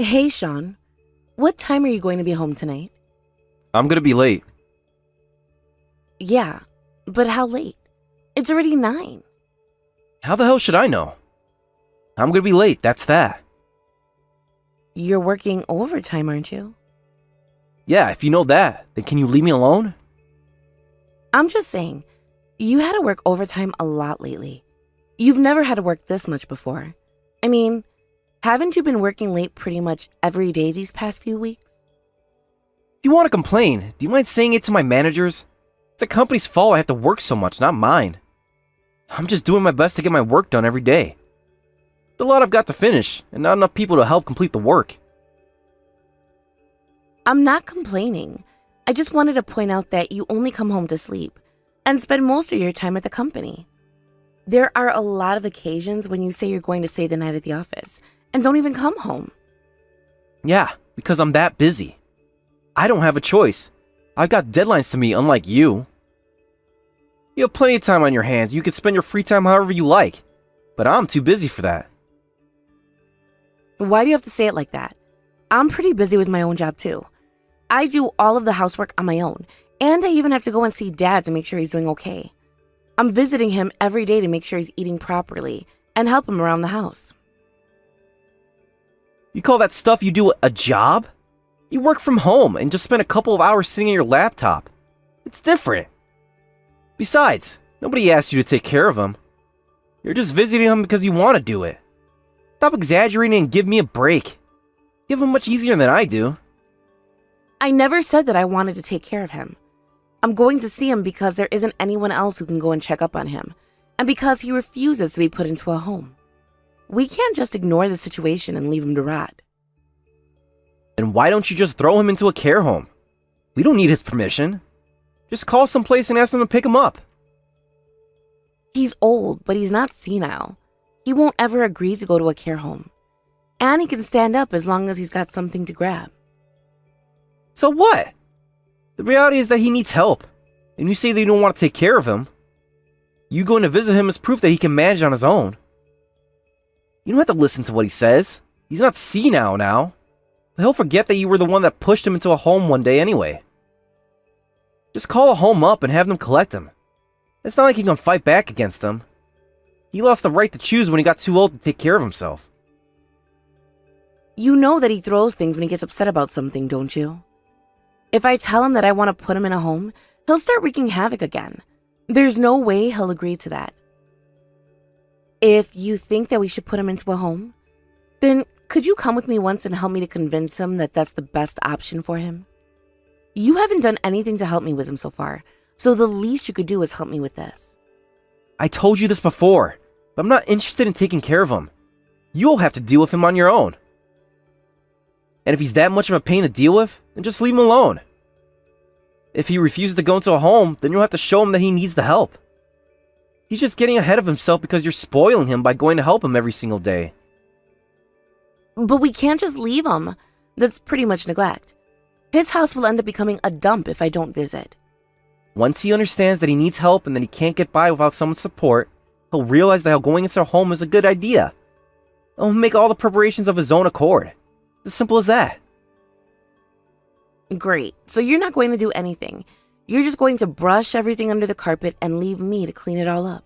Hey, Sean. What time are you going to be home tonight? I'm gonna be late. Yeah, but how late? It's already 9. How the hell should I know? I'm gonna be late, that's that. You're working overtime, aren't you? Yeah, if you know that, then can you leave me alone? I'm just saying, you had to work overtime a lot lately. You've never had to work this much before. I mean, haven't you been working late pretty much every day these past few weeks? If you want to complain, do you mind saying it to my managers? It's the company's fault I have to work so much, not mine. I'm just doing my best to get my work done every day. There's a lot I've got to finish, and not enough people to help complete the work. I'm not complaining. I just wanted to point out that you only come home to sleep and spend most of your time at the company. There are a lot of occasions when you say you're going to stay the night at the office and don't even come home. Yeah, because I'm that busy. I don't have a choice. I've got deadlines to meet, unlike you. You have plenty of time on your hands. You can spend your free time however you like. But I'm too busy for that. Why do you have to say it like that? I'm pretty busy with my own job too. I do all of the housework on my own, and I even have to go and see Dad to make sure he's doing okay. I'm visiting him every day to make sure he's eating properly and help him around the house. You call that stuff you do a job? You work from home and just spend a couple of hours sitting at your laptop. It's different. Besides, nobody asked you to take care of him. You're just visiting him because you want to do it. Stop exaggerating and give me a break. You have it much easier than I do. I never said that I wanted to take care of him. I'm going to see him because there isn't anyone else who can go and check up on him, and because he refuses to be put into a home. We can't just ignore the situation and leave him to rot. Then why don't you just throw him into a care home? We don't need his permission. Just call someplace and ask them to pick him up. He's old, but he's not senile. He won't ever agree to go to a care home. And he can stand up as long as he's got something to grab. So what? The reality is that he needs help, and you say that you don't want to take care of him. You going to visit him is proof that he can manage on his own. You don't have to listen to what he says. He's not senile now. But he'll forget that you were the one that pushed him into a home one day anyway. Just call a home up and have them collect him. It's not like he can fight back against them. He lost the right to choose when he got too old to take care of himself. You know that he throws things when he gets upset about something, don't you? If I tell him that I want to put him in a home, he'll start wreaking havoc again. There's no way he'll agree to that. If you think that we should put him into a home, then could you come with me once and help me to convince him that that's the best option for him? You haven't done anything to help me with him so far, so the least you could do is help me with this. I told you this before, but I'm not interested in taking care of him. You'll have to deal with him on your own. And if he's that much of a pain to deal with, then just leave him alone. If he refuses to go into a home, then you'll have to show him that he needs the help. He's just getting ahead of himself because you're spoiling him by going to help him every single day. But we can't just leave him. That's pretty much neglect. His house will end up becoming a dump if I don't visit. Once he understands that he needs help and that he can't get by without someone's support, he'll realize that going into a home is a good idea. He'll make all the preparations of his own accord. It's as simple as that. Great. So you're not going to do anything. You're just going to brush everything under the carpet and leave me to clean it all up.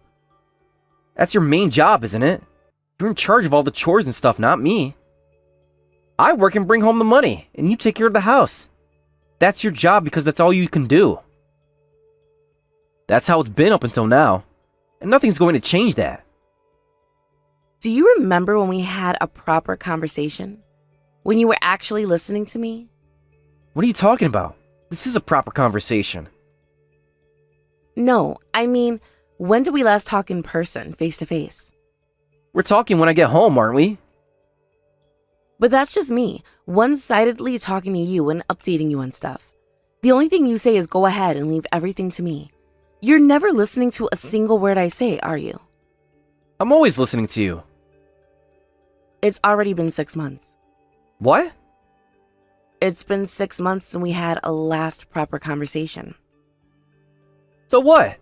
That's your main job, isn't it? You're in charge of all the chores and stuff, not me. I work and bring home the money, and you take care of the house. That's your job because that's all you can do. That's how it's been up until now, and nothing's going to change that. Do you remember when we had a proper conversation? When you were actually listening to me? What are you talking about? This is a proper conversation. No, I mean, when did we last talk in person, face to face? We're talking when I get home, aren't we? But that's just me, one-sidedly talking to you and updating you on stuff. The only thing you say is go ahead and leave everything to me. You're never listening to a single word I say, are you? I'm always listening to you. It's already been 6 months. What? It's been 6 months since we had a last proper conversation. So what?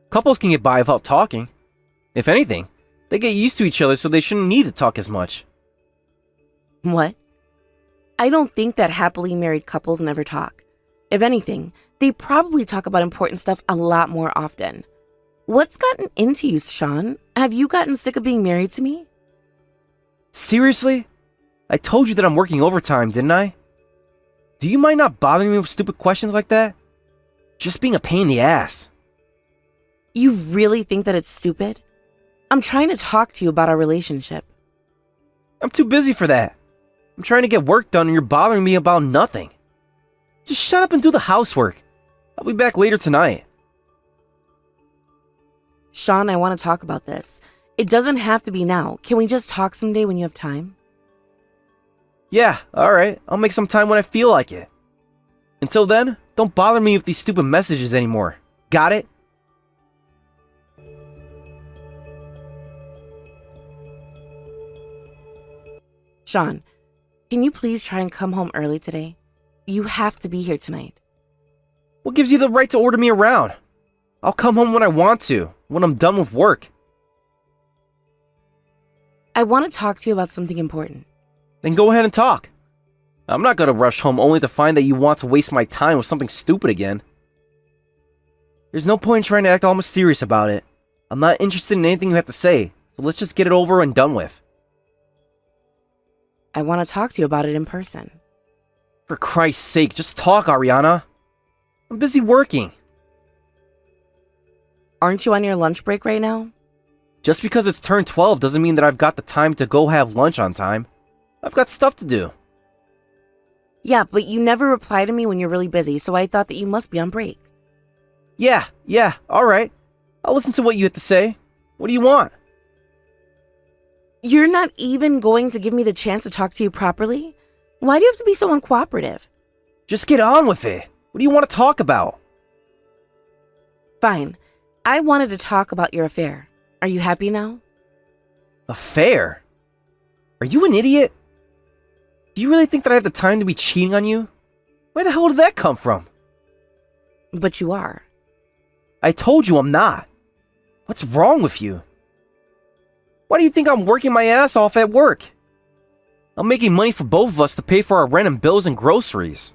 Couples can get by without talking. If anything, they get used to each other so they shouldn't need to talk as much. What? I don't think that happily married couples never talk. If anything, they probably talk about important stuff a lot more often. What's gotten into you, Sean? Have you gotten sick of being married to me? Seriously? I told you that I'm working overtime, didn't I? Do you mind not bothering me with stupid questions like that? Just being a pain in the ass. You really think that it's stupid? I'm trying to talk to you about our relationship. I'm too busy for that. I'm trying to get work done and you're bothering me about nothing. Just shut up and do the housework. I'll be back later tonight. Sean, I want to talk about this. It doesn't have to be now. Can we just talk someday when you have time? Yeah, alright. I'll make some time when I feel like it. Until then, don't bother me with these stupid messages anymore. Got it? Sean, can you please try and come home early today? You have to be here tonight. What gives you the right to order me around? I'll come home when I want to, when I'm done with work. I want to talk to you about something important. Then go ahead and talk. I'm not gonna rush home only to find that you want to waste my time with something stupid again. There's no point in trying to act all mysterious about it. I'm not interested in anything you have to say, so let's just get it over and done with. I want to talk to you about it in person. For Christ's sake, just talk, Ariana. I'm busy working. Aren't you on your lunch break right now? Just because it's turned 12 doesn't mean that I've got the time to go have lunch on time. I've got stuff to do. Yeah, but you never reply to me when you're really busy, so I thought that you must be on break. Yeah, alright. I'll listen to what you have to say. What do you want? You're not even going to give me the chance to talk to you properly? Why do you have to be so uncooperative? Just get on with it. What do you want to talk about? Fine. I wanted to talk about your affair. Are you happy now? Affair? Are you an idiot? Do you really think that I have the time to be cheating on you? Where the hell did that come from? But you are. I told you I'm not. What's wrong with you? Why do you think I'm working my ass off at work? I'm making money for both of us to pay for our rent and bills and groceries.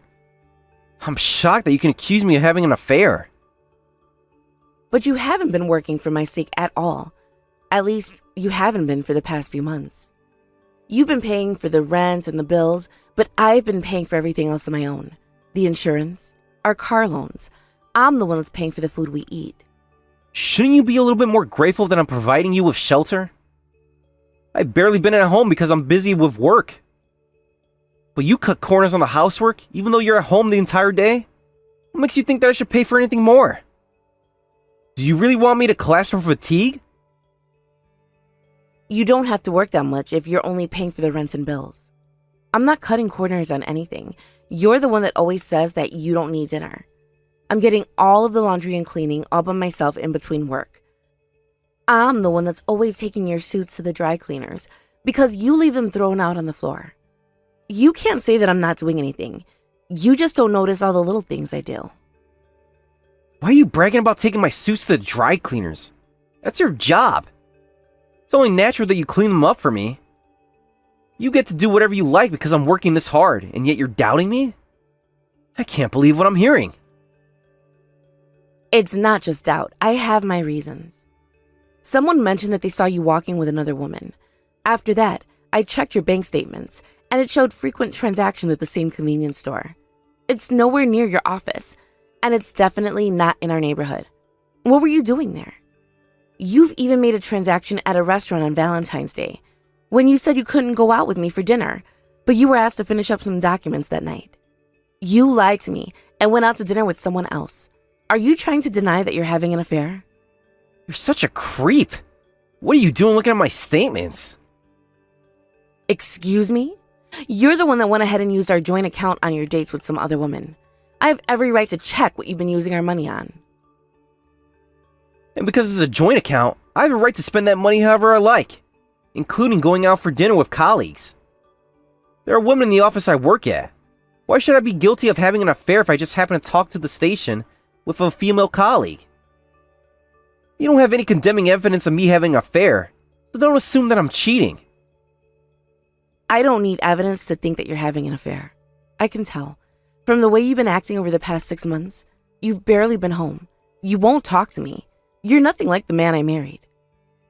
I'm shocked that you can accuse me of having an affair. But you haven't been working for my sake at all. At least, you haven't been for the past few months. You've been paying for the rent and the bills, but I've been paying for everything else on my own. The insurance, our car loans. I'm the one that's paying for the food we eat. Shouldn't you be a little bit more grateful that I'm providing you with shelter? I've barely been at home because I'm busy with work. But you cut corners on the housework, even though you're at home the entire day? What makes you think that I should pay for anything more? Do you really want me to collapse from fatigue? You don't have to work that much if you're only paying for the rent and bills. I'm not cutting corners on anything. You're the one that always says that you don't need dinner. I'm getting all of the laundry and cleaning all by myself in between work. I'm the one that's always taking your suits to the dry cleaners because you leave them thrown out on the floor. You can't say that I'm not doing anything. You just don't notice all the little things I do. Why are you bragging about taking my suits to the dry cleaners? That's your job. It's only natural that you clean them up for me. You get to do whatever you like because I'm working this hard, and yet you're doubting me? I can't believe what I'm hearing. It's not just doubt. I have my reasons. Someone mentioned that they saw you walking with another woman. After that, I checked your bank statements, and it showed frequent transactions at the same convenience store. It's nowhere near your office, and it's definitely not in our neighborhood. What were you doing there? You've even made a transaction at a restaurant on Valentine's Day, when you said you couldn't go out with me for dinner, but you were asked to finish up some documents that night. You lied to me and went out to dinner with someone else. Are you trying to deny that you're having an affair? You're such a creep. What are you doing looking at my statements? Excuse me? You're the one that went ahead and used our joint account on your dates with some other woman. I have every right to check what you've been using our money on. And because it's a joint account, I have a right to spend that money however I like, including going out for dinner with colleagues. There are women in the office I work at. Why should I be guilty of having an affair if I just happen to talk to the station with a female colleague? You don't have any condemning evidence of me having an affair, so don't assume that I'm cheating. I don't need evidence to think that you're having an affair. I can tell. From the way you've been acting over the past 6 months, you've barely been home. You won't talk to me. You're nothing like the man I married.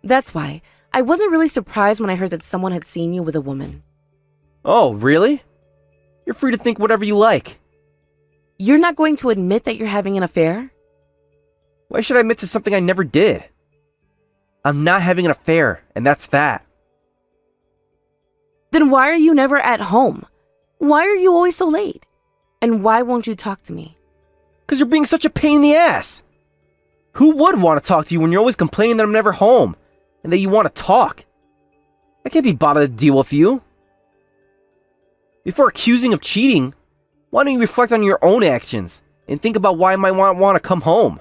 That's why I wasn't really surprised when I heard that someone had seen you with a woman. Oh, really? You're free to think whatever you like. You're not going to admit that you're having an affair? Why should I admit to something I never did? I'm not having an affair, and that's that. Then why are you never at home? Why are you always so late? And why won't you talk to me? Because you're being such a pain in the ass. Who would want to talk to you when you're always complaining that I'm never home and that you want to talk? I can't be bothered to deal with you. Before accusing of cheating, why don't you reflect on your own actions and think about why I might want to come home?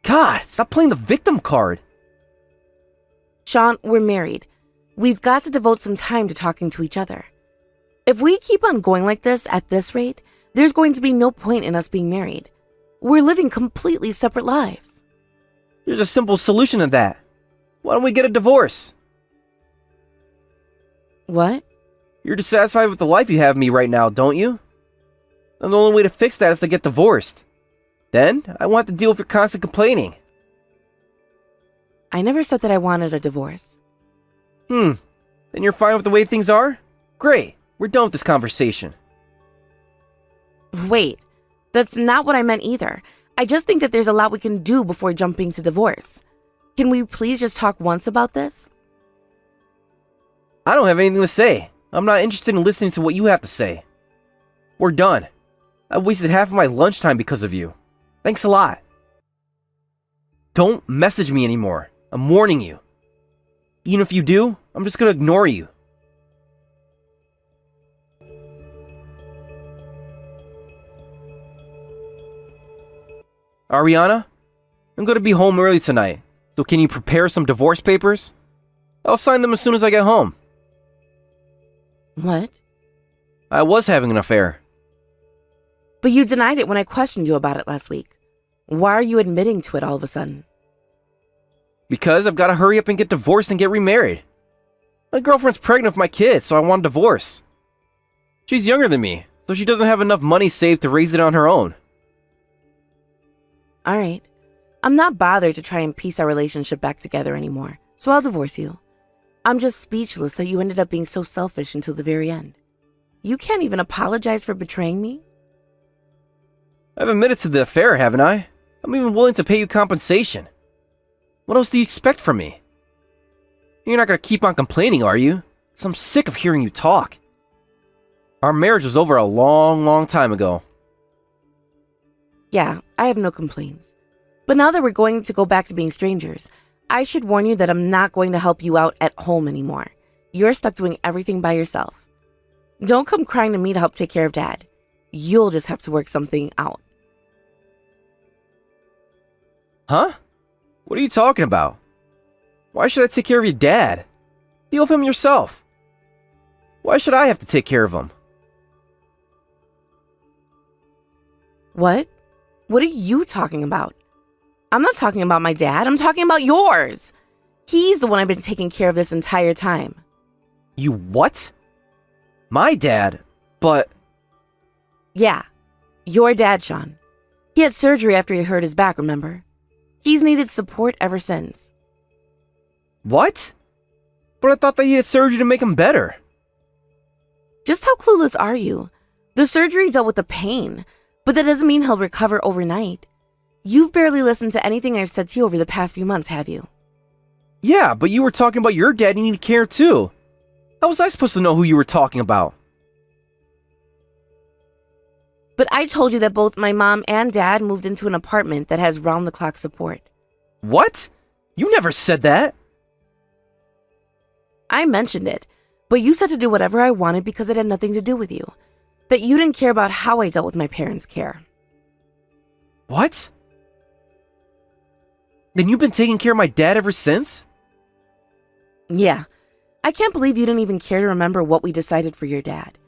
God, stop playing the victim card. Sean, we're married. We've got to devote some time to talking to each other. If we keep on going like this at this rate, there's going to be no point in us being married. We're living completely separate lives. There's a simple solution to that. Why don't we get a divorce? What? You're dissatisfied with the life you have of me right now, don't you? And the only way to fix that is to get divorced. Then, I won't have to deal with your constant complaining. I never said that I wanted a divorce. Then you're fine with the way things are? Great, we're done with this conversation. Wait, that's not what I meant either. I just think that there's a lot we can do before jumping to divorce. Can we please just talk once about this? I don't have anything to say. I'm not interested in listening to what you have to say. We're done. I wasted half of my lunchtime because of you. Thanks a lot. Don't message me anymore. I'm warning you. Even if you do, I'm just gonna ignore you. Ariana, I'm gonna be home early tonight, so can you prepare some divorce papers? I'll sign them as soon as I get home. What? I was having an affair. But you denied it when I questioned you about it last week. Why are you admitting to it all of a sudden? Because I've gotta hurry up and get divorced and get remarried. My girlfriend's pregnant with my kid, so I want a divorce. She's younger than me, so she doesn't have enough money saved to raise it on her own. Alright. I'm not bothered to try and piece our relationship back together anymore, so I'll divorce you. I'm just speechless that you ended up being so selfish until the very end. You can't even apologize for betraying me? I've admitted to the affair, haven't I? I'm even willing to pay you compensation. What else do you expect from me? You're not gonna keep on complaining, are you? Because I'm sick of hearing you talk. Our marriage was over a long, long time ago. Yeah, I have no complaints. But now that we're going to go back to being strangers, I should warn you that I'm not going to help you out at home anymore. You're stuck doing everything by yourself. Don't come crying to me to help take care of Dad. You'll just have to work something out. Huh? What are you talking about? Why should I take care of your dad? Deal with him yourself. Why should I have to take care of him? What? What are you talking about? I'm not talking about my dad. I'm talking about yours. He's the one I've been taking care of this entire time. You what? My dad? But... Yeah, your dad, Sean. He had surgery after he hurt his back, remember? He's needed support ever since. What? But I thought that he had surgery to make him better. Just how clueless are you? The surgery dealt with the pain, but that doesn't mean he'll recover overnight. You've barely listened to anything I've said to you over the past few months, have you? Yeah, but you were talking about your dad needing care too. How was I supposed to know who you were talking about? But I told you that both my mom and dad moved into an apartment that has round-the-clock support. What? You never said that. I mentioned it, but you said to do whatever I wanted because it had nothing to do with you. That you didn't care about how I dealt with my parents' care. What? Then you've been taking care of my dad ever since? Yeah, I can't believe you didn't even care to remember what we decided for your dad.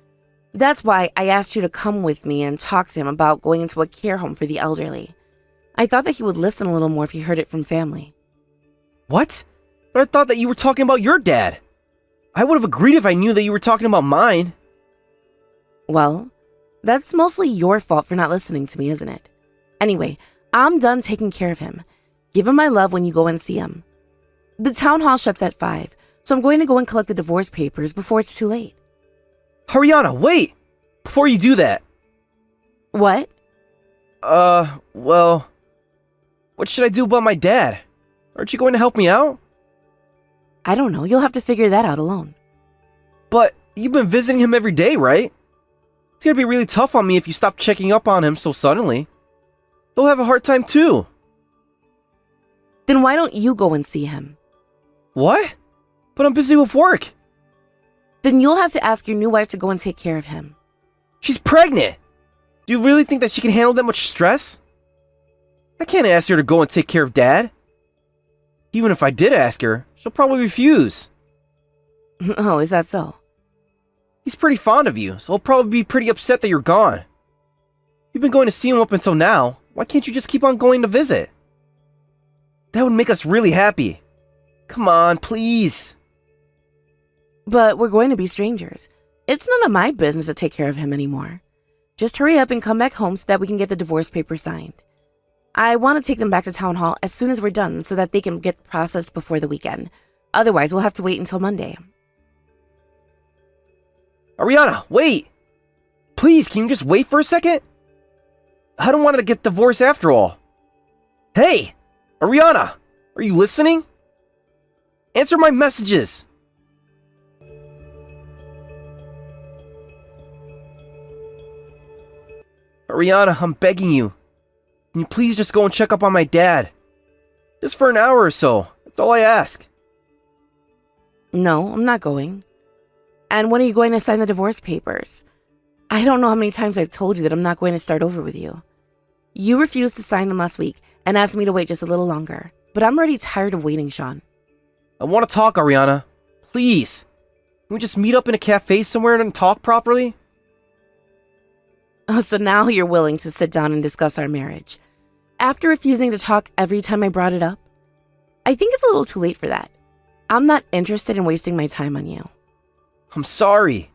That's why I asked you to come with me and talk to him about going into a care home for the elderly. I thought that he would listen a little more if he heard it from family. What? But I thought that you were talking about your dad. I would have agreed if I knew that you were talking about mine. Well, that's mostly your fault for not listening to me, isn't it? Anyway, I'm done taking care of him. Give him my love when you go and see him. The town hall shuts at 5, so I'm going to go and collect the divorce papers before it's too late. Haryana, wait! Before you do that. What? Well, what should I do about my dad? Aren't you going to help me out? I don't know. You'll have to figure that out alone. But you've been visiting him every day, right? It's gonna be really tough on me if you stop checking up on him so suddenly. He'll have a hard time too. Then why don't you go and see him? What? But I'm busy with work. Then you'll have to ask your new wife to go and take care of him. She's pregnant. Do you really think that she can handle that much stress? I can't ask her to go and take care of Dad. Even if I did ask her, she'll probably refuse. Oh, is that so? He's pretty fond of you, so he'll probably be pretty upset that you're gone. You've been going to see him up until now. Why can't you just keep on going to visit? That would make us really happy. Come on, please. But we're going to be strangers. It's none of my business to take care of him anymore. Just hurry up and come back home so that we can get the divorce papers signed. I want to take them back to town hall as soon as we're done so that they can get processed before the weekend. Otherwise, we'll have to wait until Monday. Ariana, wait! Please, can you just wait for a second? I don't want to get divorced after all. Hey! Ariana! Are you listening? Answer my messages! Ariana, I'm begging you. Can you please just go and check up on my dad? Just for an hour or so. That's all I ask. No, I'm not going. And when are you going to sign the divorce papers? I don't know how many times I've told you that I'm not going to start over with you. You refused to sign them last week and asked me to wait just a little longer. But I'm already tired of waiting, Sean. I want to talk, Ariana. Please. Can we just meet up in a cafe somewhere and talk properly? Oh, so now you're willing to sit down and discuss our marriage. After refusing to talk every time I brought it up? I think it's a little too late for that. I'm not interested in wasting my time on you. I'm sorry.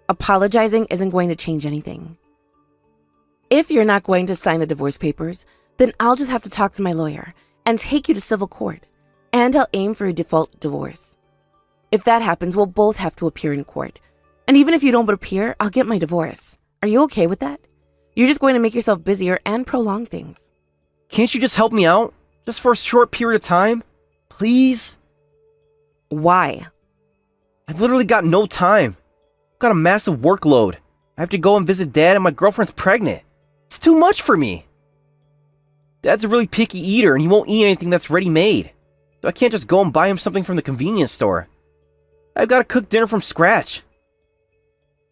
Apologizing isn't going to change anything. If you're not going to sign the divorce papers, then I'll just have to talk to my lawyer and take you to civil court, and I'll aim for a default divorce. If that happens, we'll both have to appear in court. And even if you don't appear, I'll get my divorce. Are you okay with that? You're just going to make yourself busier and prolong things. Can't you just help me out? Just for a short period of time? Please? Why? I've literally got no time. I've got a massive workload. I have to go and visit Dad and my girlfriend's pregnant. It's too much for me. Dad's a really picky eater and he won't eat anything that's ready-made. So I can't just go and buy him something from the convenience store. I've got to cook dinner from scratch.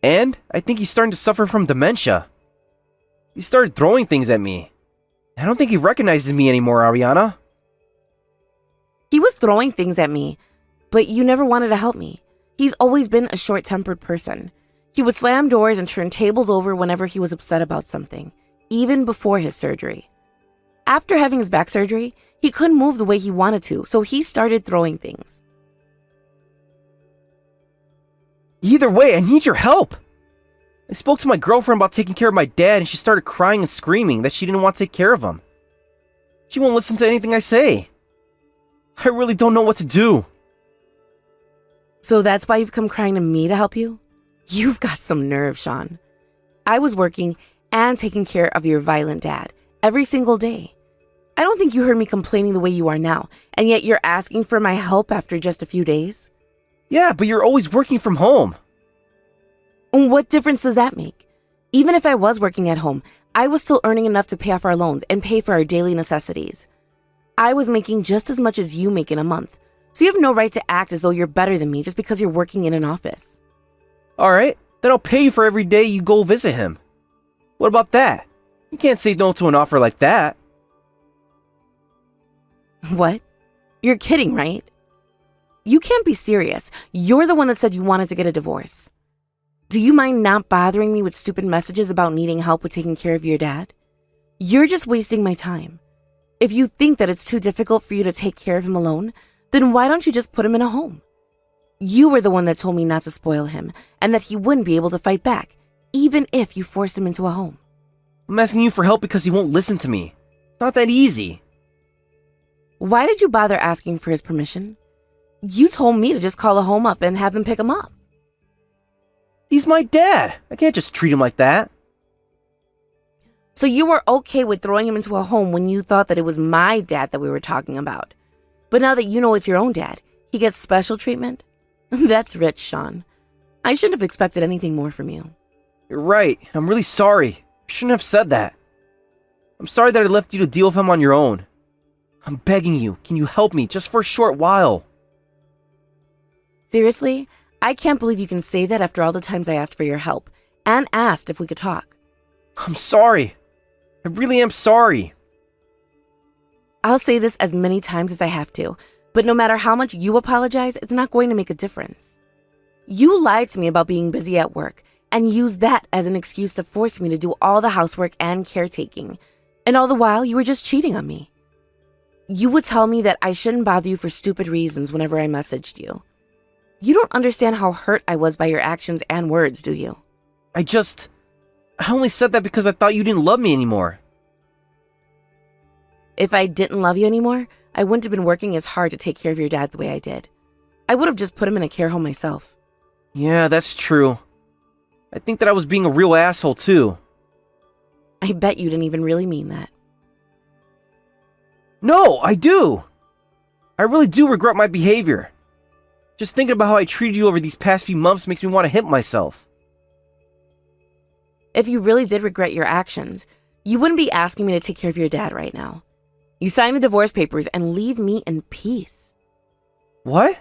And I think he's starting to suffer from dementia. He started throwing things at me. I don't think he recognizes me anymore, Ariana. He was throwing things at me, but you never wanted to help me. He's always been a short-tempered person. He would slam doors and turn tables over whenever he was upset about something, even before his surgery. After having his back surgery, he couldn't move the way he wanted to, so he started throwing things. Either way, I need your help. I spoke to my girlfriend about taking care of my dad and she started crying and screaming that she didn't want to take care of him. She won't listen to anything I say. I really don't know what to do. So that's why you've come crying to me to help you? You've got some nerve, Sean. I was working and taking care of your violent dad every single day. I don't think you heard me complaining the way you are now, and yet you're asking for my help after just a few days? Yeah, but you're always working from home. What difference does that make? Even if I was working at home, I was still earning enough to pay off our loans and pay for our daily necessities. I was making just as much as you make in a month, so you have no right to act as though you're better than me just because you're working in an office. Alright, then I'll pay you for every day you go visit him. What about that? You can't say no to an offer like that. What? You're kidding, right? You can't be serious. You're the one that said you wanted to get a divorce. Do you mind not bothering me with stupid messages about needing help with taking care of your dad? You're just wasting my time. If you think that it's too difficult for you to take care of him alone, then why don't you just put him in a home? You were the one that told me not to spoil him and that he wouldn't be able to fight back, even if you forced him into a home. I'm asking you for help because he won't listen to me. It's not that easy. Why did you bother asking for his permission? You told me to just call a home up and have them pick him up. He's my dad. I can't just treat him like that. So you were okay with throwing him into a home when you thought that it was my dad that we were talking about. But now that you know it's your own dad, he gets special treatment? That's rich, Sean. I shouldn't have expected anything more from you. You're right. I'm really sorry. I shouldn't have said that. I'm sorry that I left you to deal with him on your own. I'm begging you, can you help me just for a short while? Seriously? I can't believe you can say that after all the times I asked for your help and asked if we could talk. I'm sorry. I really am sorry. I'll say this as many times as I have to, but no matter how much you apologize, it's not going to make a difference. You lied to me about being busy at work and used that as an excuse to force me to do all the housework and caretaking, and all the while you were just cheating on me. You would tell me that I shouldn't bother you for stupid reasons whenever I messaged you. You don't understand how hurt I was by your actions and words, do you? I only said that because I thought you didn't love me anymore. If I didn't love you anymore, I wouldn't have been working as hard to take care of your dad the way I did. I would have just put him in a care home myself. Yeah, that's true. I think that I was being a real asshole too. I bet you didn't even really mean that. No, I do. I really do regret my behavior. Just thinking about how I treated you over these past few months makes me want to hit myself. If you really did regret your actions, you wouldn't be asking me to take care of your dad right now. You sign the divorce papers and leave me in peace. What?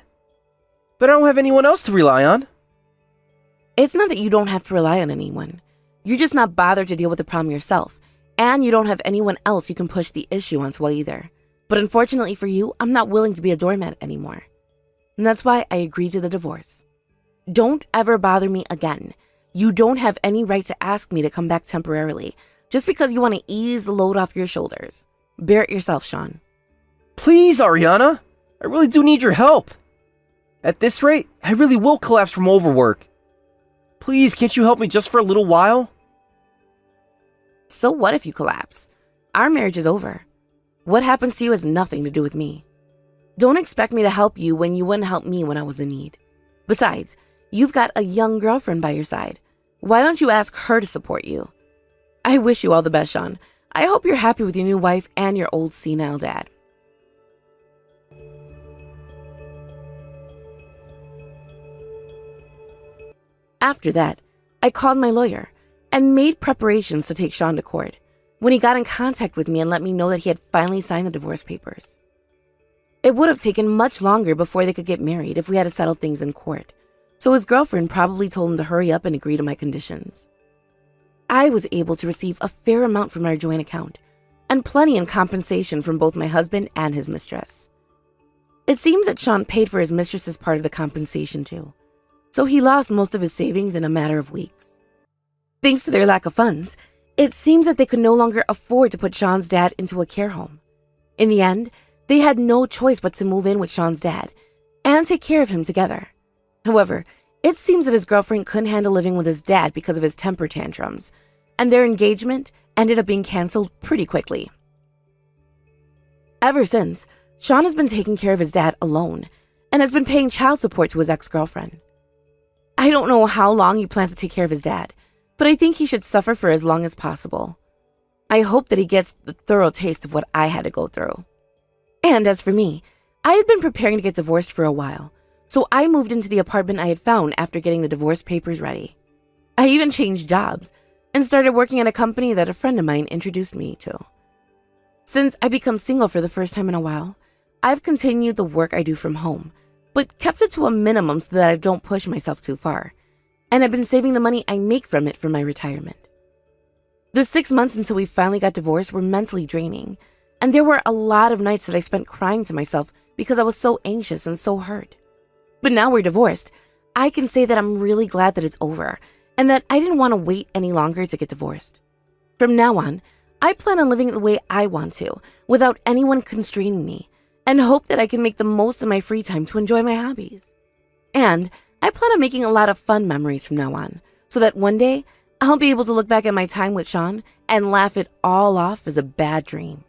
But I don't have anyone else to rely on. It's not that you don't have to rely on anyone. You're just not bothered to deal with the problem yourself, and you don't have anyone else you can push the issue onto either. But unfortunately for you, I'm not willing to be a doormat anymore. And that's why I agreed to the divorce. Don't ever bother me again. You don't have any right to ask me to come back temporarily, just because you want to ease the load off your shoulders. Bear it yourself, Sean. Please, Ariana. I really do need your help. At this rate, I really will collapse from overwork. Please, can't you help me just for a little while? So what if you collapse? Our marriage is over. What happens to you has nothing to do with me. Don't expect me to help you when you wouldn't help me when I was in need. Besides, you've got a young girlfriend by your side. Why don't you ask her to support you? I wish you all the best, Sean. I hope you're happy with your new wife and your old senile dad. After that, I called my lawyer and made preparations to take Sean to court when he got in contact with me and let me know that he had finally signed the divorce papers. It would have taken much longer before they could get married if we had to settle things in court, so his girlfriend probably told him to hurry up and agree to my conditions. I was able to receive a fair amount from our joint account, and plenty in compensation from both my husband and his mistress. It seems that Sean paid for his mistress's part of the compensation too, so he lost most of his savings in a matter of weeks. Thanks to their lack of funds, it seems that they could no longer afford to put Sean's dad into a care home. In the end, they had no choice but to move in with Sean's dad and take care of him together. However, it seems that his girlfriend couldn't handle living with his dad because of his temper tantrums, and their engagement ended up being canceled pretty quickly. Ever since, Sean has been taking care of his dad alone and has been paying child support to his ex-girlfriend. I don't know how long he plans to take care of his dad, but I think he should suffer for as long as possible. I hope that he gets the thorough taste of what I had to go through. And as for me, I had been preparing to get divorced for a while, so I moved into the apartment I had found after getting the divorce papers ready. I even changed jobs and started working at a company that a friend of mine introduced me to. Since I become single for the first time in a while, I've continued the work I do from home, but kept it to a minimum so that I don't push myself too far, and I've been saving the money I make from it for my retirement. The 6 months until we finally got divorced were mentally draining, and there were a lot of nights that I spent crying to myself because I was so anxious and so hurt. But now we're divorced, I can say that I'm really glad that it's over, and that I didn't want to wait any longer to get divorced. From now on, I plan on living the way I want to, without anyone constraining me, and hope that I can make the most of my free time to enjoy my hobbies. And I plan on making a lot of fun memories from now on, so that one day I'll be able to look back at my time with Sean and laugh it all off as a bad dream.